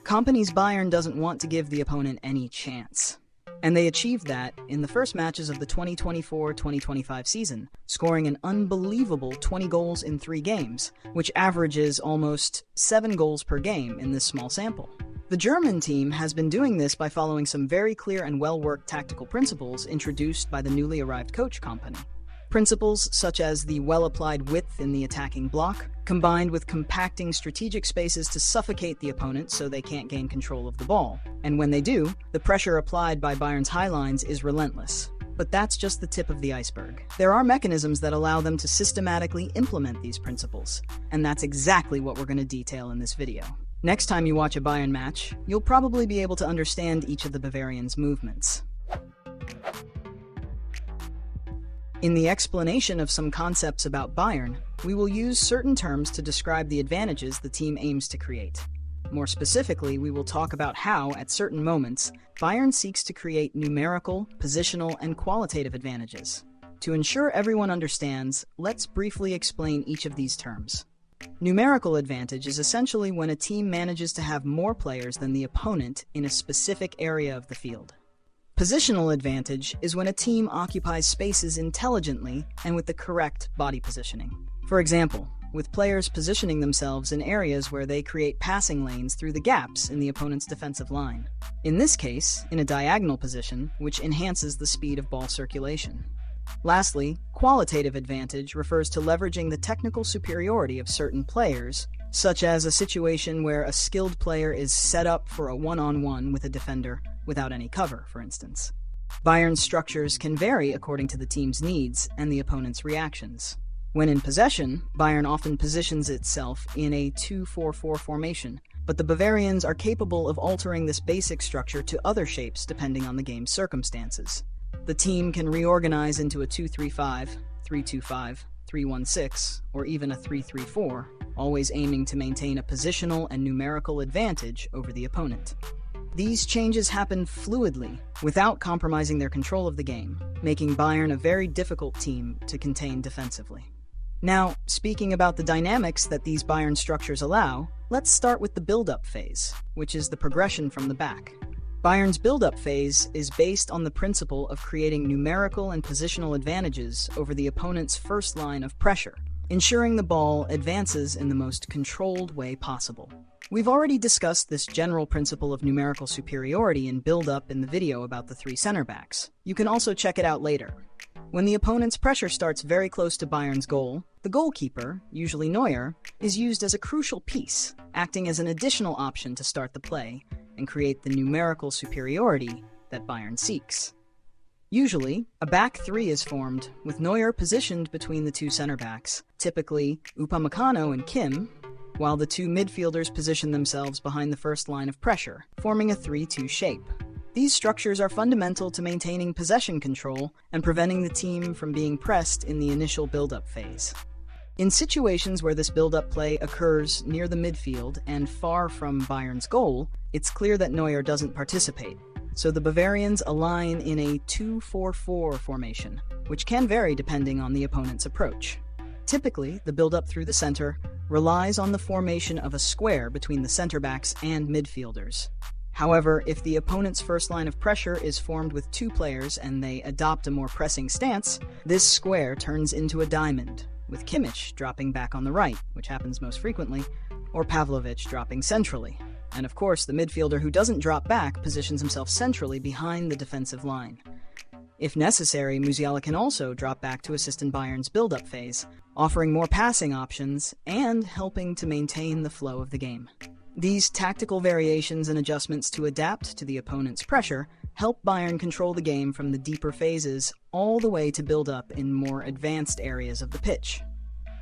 Kompany's Bayern doesn't want to give the opponent any chance. And they achieved that in the first matches of the 2024-2025 season, scoring an unbelievable 20 goals in 3 games, which averages almost 7 goals per game in this small sample. The German team has been doing this by following some very clear and well-worked tactical principles introduced by the newly arrived coach Kompany. Principles such as the well-applied width in the attacking block, combined with compacting strategic spaces to suffocate the opponent so they can't gain control of the ball. And when they do, the pressure applied by Bayern's high lines is relentless. But that's just the tip of the iceberg. There are mechanisms that allow them to systematically implement these principles, and that's exactly what we're going to detail in this video. Next time you watch a Bayern match, you'll probably be able to understand each of the Bavarians' movements. In the explanation of some concepts about Bayern, we will use certain terms to describe the advantages the team aims to create. More specifically, we will talk about how, at certain moments, Bayern seeks to create numerical, positional, and qualitative advantages. To ensure everyone understands, let's briefly explain each of these terms. Numerical advantage is essentially when a team manages to have more players than the opponent in a specific area of the field. Positional advantage is when a team occupies spaces intelligently and with the correct body positioning. For example, with players positioning themselves in areas where they create passing lanes through the gaps in the opponent's defensive line. In this case, in a diagonal position, which enhances the speed of ball circulation. Lastly, qualitative advantage refers to leveraging the technical superiority of certain players, such as a situation where a skilled player is set up for a one-on-one with a defender without any cover, for instance. Bayern's structures can vary according to the team's needs and the opponent's reactions. When in possession, Bayern often positions itself in a 2-4-4 formation, but the Bavarians are capable of altering this basic structure to other shapes depending on the game's circumstances. The team can reorganize into a 2-3-5, 3-2-5, 3-1-6, or even a 3-3-4, always aiming to maintain a positional and numerical advantage over the opponent. These changes happen fluidly, without compromising their control of the game, making Bayern a very difficult team to contain defensively. Now, speaking about the dynamics that these Bayern structures allow, let's start with the build-up phase, which is the progression from the back. Bayern's build-up phase is based on the principle of creating numerical and positional advantages over the opponent's first line of pressure, ensuring the ball advances in the most controlled way possible. We've already discussed this general principle of numerical superiority in build-up in the video about the 3 center backs. You can also check it out later. When the opponent's pressure starts very close to Bayern's goal, the goalkeeper, usually Neuer, is used as a crucial piece, acting as an additional option to start the play and create the numerical superiority that Bayern seeks. Usually, a back 3 is formed, with Neuer positioned between the 2 center backs, typically Upamecano and Kim, while the 2 midfielders position themselves behind the first line of pressure, forming a 3-2 shape. These structures are fundamental to maintaining possession control and preventing the team from being pressed in the initial build-up phase. In situations where this build-up play occurs near the midfield and far from Bayern's goal, it's clear that Neuer doesn't participate, so the Bavarians align in a 2-4-4 formation, which can vary depending on the opponent's approach. Typically, the build-up through the center relies on the formation of a square between the center backs and midfielders. However, if the opponent's first line of pressure is formed with 2 players and they adopt a more pressing stance, this square turns into a diamond, with Kimmich dropping back on the right, which happens most frequently, or Pavlovic dropping centrally. And of course, the midfielder who doesn't drop back positions himself centrally behind the defensive line. If necessary, Musiala can also drop back to assist in Bayern's build-up phase, offering more passing options and helping to maintain the flow of the game. These tactical variations and adjustments to adapt to the opponent's pressure help Bayern control the game from the deeper phases all the way to build up in more advanced areas of the pitch.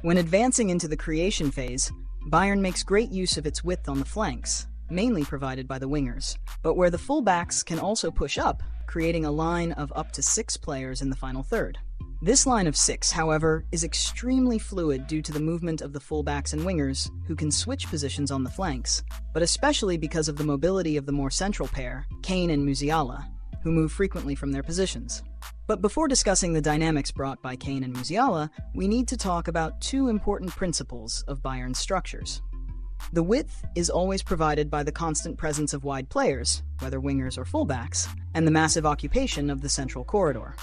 When advancing into the creation phase, Bayern makes great use of its width on the flanks, mainly provided by the wingers, but where the fullbacks can also push up, creating a line of up to 6 players in the final third. This line of 6, however, is extremely fluid due to the movement of the fullbacks and wingers, who can switch positions on the flanks, but especially because of the mobility of the more central pair, Kane and Musiala, who move frequently from their positions. But before discussing the dynamics brought by Kane and Musiala, we need to talk about 2 important principles of Bayern's structures. The width is always provided by the constant presence of wide players, whether wingers or fullbacks, and the massive occupation of the central corridor.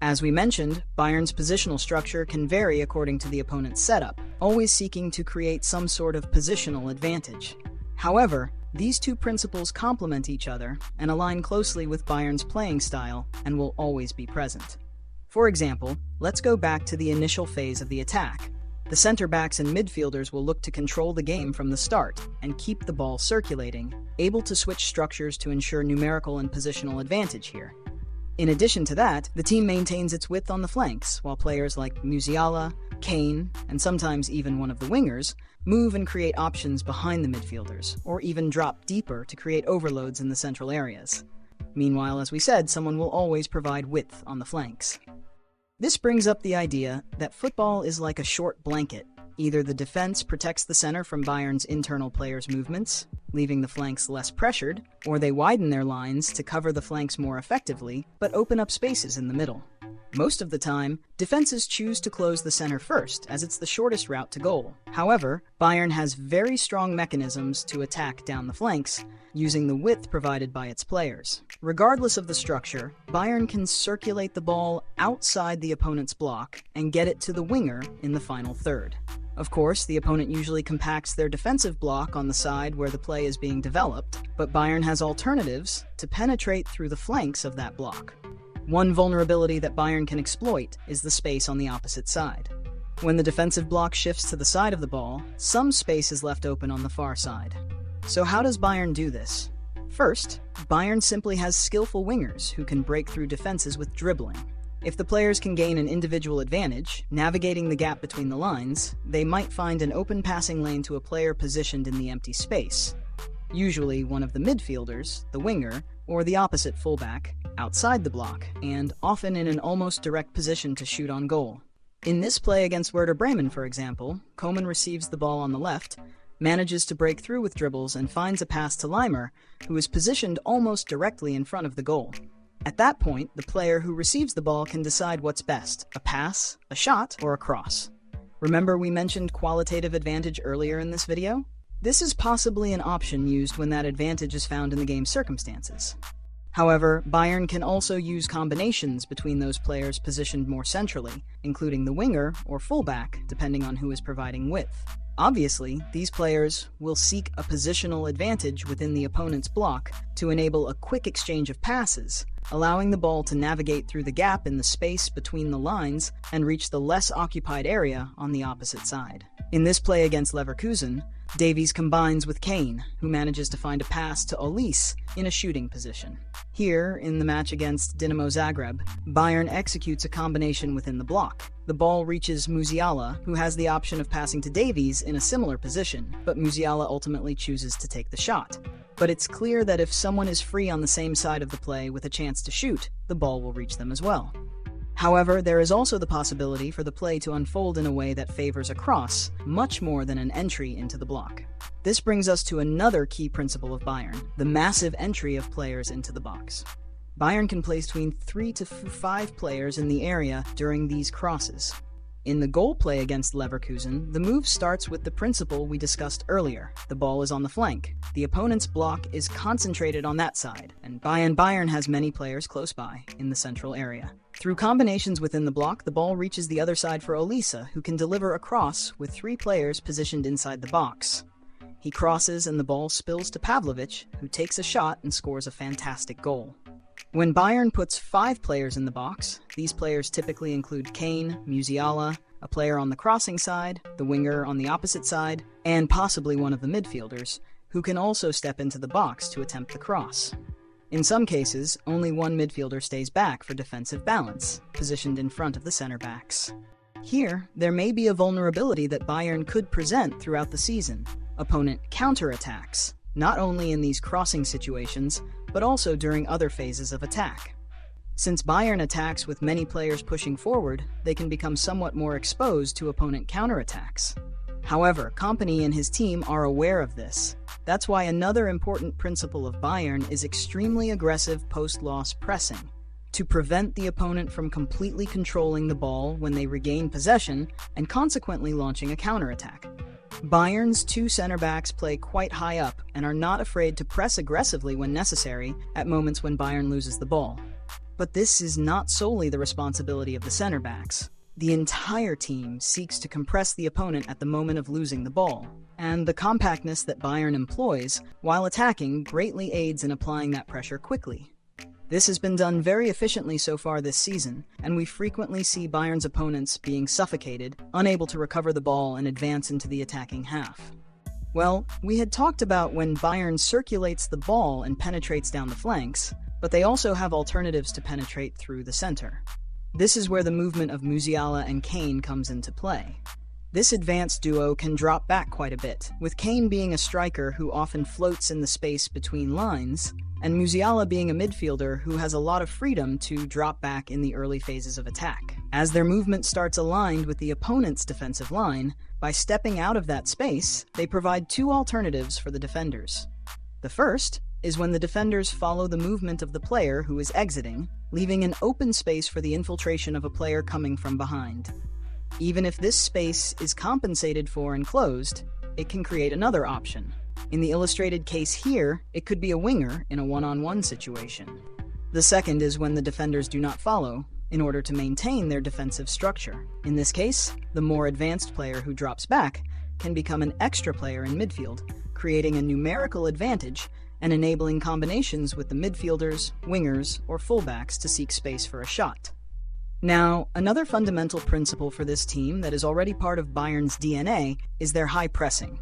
As we mentioned, Bayern's positional structure can vary according to the opponent's setup, always seeking to create some sort of positional advantage. However, these two principles complement each other and align closely with Bayern's playing style and will always be present. For example, let's go back to the initial phase of the attack. The center-backs and midfielders will look to control the game from the start and keep the ball circulating, able to switch structures to ensure numerical and positional advantage here. In addition to that, the team maintains its width on the flanks, while players like Musiala, Kane, and sometimes even one of the wingers move and create options behind the midfielders, or even drop deeper to create overloads in the central areas. Meanwhile, as we said, someone will always provide width on the flanks. This brings up the idea that football is like a short blanket. Either the defense protects the center from Bayern's internal players' movements, leaving the flanks less pressured, or they widen their lines to cover the flanks more effectively, but open up spaces in the middle. Most of the time, defenses choose to close the center first, as it's the shortest route to goal. However, Bayern has very strong mechanisms to attack down the flanks, using the width provided by its players. Regardless of the structure, Bayern can circulate the ball outside the opponent's block and get it to the winger in the final third. Of course, the opponent usually compacts their defensive block on the side where the play is being developed, but Bayern has alternatives to penetrate through the flanks of that block. One vulnerability that Bayern can exploit is the space on the opposite side. When the defensive block shifts to the side of the ball, some space is left open on the far side. So how does Bayern do this? First, Bayern simply has skillful wingers who can break through defenses with dribbling. If the players can gain an individual advantage, navigating the gap between the lines, they might find an open passing lane to a player positioned in the empty space. Usually one of the midfielders, the winger, or the opposite fullback, outside the block, and often in an almost direct position to shoot on goal. In this play against Werder Bremen, for example, Koeman receives the ball on the left, manages to break through with dribbles and finds a pass to Leimer, who is positioned almost directly in front of the goal. At that point, the player who receives the ball can decide what's best, a pass, a shot, or a cross. Remember we mentioned qualitative advantage earlier in this video? This is possibly an option used when that advantage is found in the game's circumstances. However, Bayern can also use combinations between those players positioned more centrally, including the winger or fullback, depending on who is providing width. Obviously, these players will seek a positional advantage within the opponent's block to enable a quick exchange of passes, allowing the ball to navigate through the gap in the space between the lines and reach the less occupied area on the opposite side. In this play against Leverkusen, Davies combines with Kane, who manages to find a pass to Olise in a shooting position. Here, in the match against Dinamo Zagreb, Bayern executes a combination within the block. The ball reaches Musiala, who has the option of passing to Davies in a similar position, but Musiala ultimately chooses to take the shot. But it's clear that if someone is free on the same side of the play with a chance to shoot, the ball will reach them as well. However, there is also the possibility for the play to unfold in a way that favors a cross, much more than an entry into the block. This brings us to another key principle of Bayern, the massive entry of players into the box. Bayern can place between 3 to 5 players in the area during these crosses. In the goal play against Leverkusen, the move starts with the principle we discussed earlier. The ball is on the flank. The opponent's block is concentrated on that side, and Bayern has many players close by, in the central area. Through combinations within the block, the ball reaches the other side for Olise, who can deliver a cross with 3 players positioned inside the box. He crosses and the ball spills to Pavlovic, who takes a shot and scores a fantastic goal. When Bayern puts 5 players in the box, these players typically include Kane, Musiala, a player on the crossing side, the winger on the opposite side, and possibly one of the midfielders, who can also step into the box to attempt the cross. In some cases, only one midfielder stays back for defensive balance, positioned in front of the center backs. Here, there may be a vulnerability that Bayern could present throughout the season. Opponent counterattacks, not only in these crossing situations, but also during other phases of attack. Since Bayern attacks with many players pushing forward, they can become somewhat more exposed to opponent counterattacks. However, Kompany and his team are aware of this. That's why another important principle of Bayern is extremely aggressive post-loss pressing, to prevent the opponent from completely controlling the ball when they regain possession and consequently launching a counterattack. Bayern's two center backs play quite high up and are not afraid to press aggressively when necessary at moments when Bayern loses the ball. But this is not solely the responsibility of the center backs. The entire team seeks to compress the opponent at the moment of losing the ball, and the compactness that Bayern employs while attacking greatly aids in applying that pressure quickly. This has been done very efficiently so far this season, and we frequently see Bayern's opponents being suffocated, unable to recover the ball and advance into the attacking half. Well, we had talked about when Bayern circulates the ball and penetrates down the flanks, but they also have alternatives to penetrate through the center. This is where the movement of Musiala and Kane comes into play. This advanced duo can drop back quite a bit, with Kane being a striker who often floats in the space between lines, and Musiala being a midfielder who has a lot of freedom to drop back in the early phases of attack. As their movement starts aligned with the opponent's defensive line, by stepping out of that space, they provide two alternatives for the defenders. The first is when the defenders follow the movement of the player who is exiting, leaving an open space for the infiltration of a player coming from behind. Even if this space is compensated for and closed, it can create another option. In the illustrated case here, it could be a winger in a one-on-one situation. The second is when the defenders do not follow, in order to maintain their defensive structure. In this case, the more advanced player who drops back can become an extra player in midfield, creating a numerical advantage and enabling combinations with the midfielders, wingers, or fullbacks to seek space for a shot. Now, another fundamental principle for this team that is already part of Bayern's DNA is their high pressing.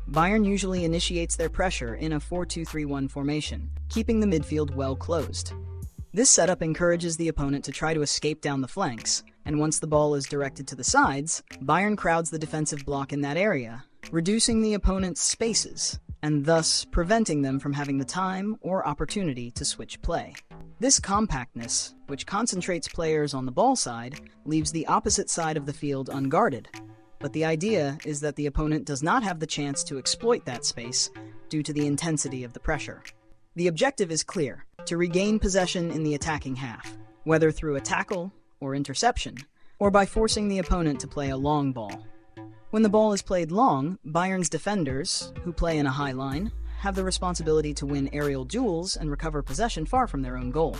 Bayern usually initiates their pressure in a 4-2-3-1 formation, keeping the midfield well closed. This setup encourages the opponent to try to escape down the flanks, and once the ball is directed to the sides, Bayern crowds the defensive block in that area, reducing the opponent's spaces, and thus preventing them from having the time or opportunity to switch play. This compactness, which concentrates players on the ball side, leaves the opposite side of the field unguarded. But the idea is that the opponent does not have the chance to exploit that space due to the intensity of the pressure. The objective is clear: to regain possession in the attacking half, whether through a tackle or interception, or by forcing the opponent to play a long ball. When the ball is played long, Bayern's defenders, who play in a high line, have the responsibility to win aerial duels and recover possession far from their own goal.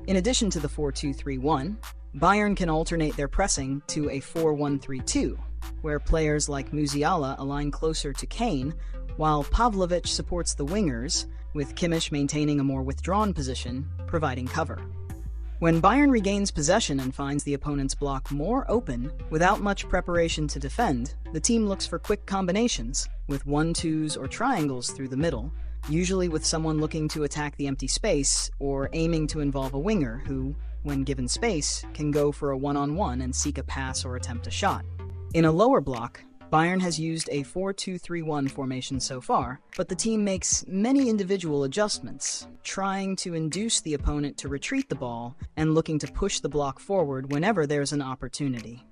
In addition to the 4-2-3-1, Bayern can alternate their pressing to a 4-1-3-2, where players like Musiala align closer to Kane, while Pavlovic supports the wingers, with Kimmich maintaining a more withdrawn position, providing cover. When Bayern regains possession and finds the opponent's block more open, without much preparation to defend, the team looks for quick combinations, with 1-2s or triangles through the middle, usually with someone looking to attack the empty space or aiming to involve a winger who, when given space, can go for a one-on-one and seek a pass or attempt a shot. In a lower block, Bayern has used a 4-2-3-1 formation so far, but the team makes many individual adjustments, trying to induce the opponent to retreat the ball and looking to push the block forward whenever there's an opportunity.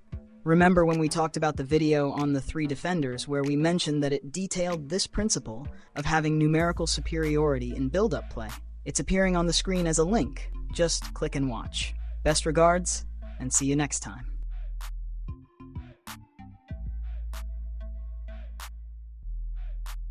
Remember when we talked about the video on the three defenders where we mentioned that it detailed this principle of having numerical superiority in build-up play? It's appearing on the screen as a link. Just click and watch. Best regards, and see you next time.